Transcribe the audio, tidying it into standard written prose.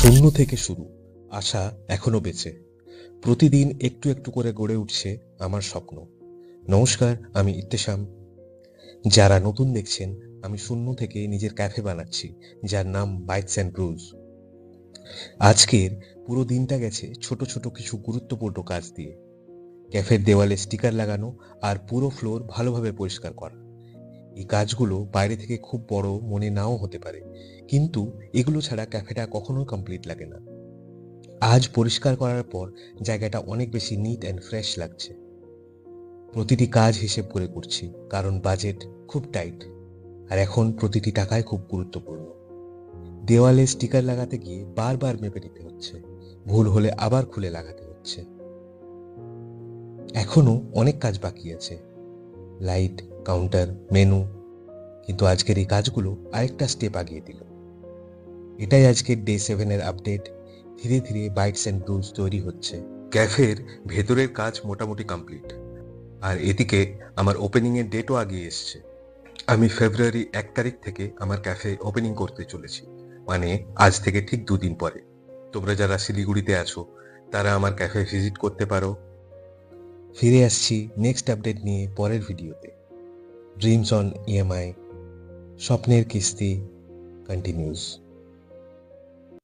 শূন্য থেকে শুরু, আশা এখনো বেঁচে। প্রতিদিন একটু একটু করে গড়ে উঠছে আমার স্বপ্ন। নমস্কার, আমি ইত্তেশাম। যারা নতুন দেখছেন, আমি শূন্য থেকে নিজের ক্যাফে বানাচ্ছি, যার নাম বাইটস অ্যান্ড ব্রুজ। আজকের পুরো দিনটা গেছে ছোট ছোট কিছু গুরুত্বপূর্ণ কাজ দিয়ে। ক্যাফের দেওয়ালে স্টিকার লাগানো আর পুরো ফ্লোর ভালোভাবে পরিষ্কার করা। এই কাজগুলো বাইরে থেকে খুব বড় মনে নাও হতে পারে, কিন্তু এগুলো ছাড়া ক্যাফেটা কখনোই কমপ্লিট লাগে না। আজ পরিষ্কার করার পর জায়গাটা অনেক বেশি নিট অ্যান্ড ফ্রেশ লাগছে। প্রতিটি কাজ হিসেব করে করছি, কারণ বাজেট খুব টাইট, আর এখন প্রতিটি টাকাই খুব গুরুত্বপূর্ণ। দেওয়ালে স্টিকার লাগাতে গিয়ে বারবার মেপে নিতে হচ্ছে, ভুল হলে আবার খুলে লাগাতে হচ্ছে। এখনো অনেক কাজ বাকি আছে, লাইট, কাউন্টার, মেনু। কিন্তু আজকের এই কাজগুলো আরেকটা স্টেপ আগিয়ে দিল। এটাই আজকের ডে 7-এর আপডেট। ধীরে ধীরে বাইটস অ্যান্ড ব্রুজ তৈরি হচ্ছে। ক্যাফের ভেতরের কাজ মোটামুটি কমপ্লিট, আর এদিকে আমার ওপেনিং এর ডেটও আগিয়ে এসছে। আমি ফেব্রুয়ারি 1 তারিখ থেকে আমার ক্যাফে ওপেনিং করতে চলেছি, মানে আজ থেকে ঠিক 2 দিন পরে। তোমরা যারা শিলিগুড়িতে আছো, তারা আমার ক্যাফে ভিজিট করতে পারো। ফিরে আসছি নেক্সট আপডেট নিয়ে পরের ভিডিওতে। ড্রিমস অন ইএমআই, স্বপ্নের কিস্তি কন্টিনিউস।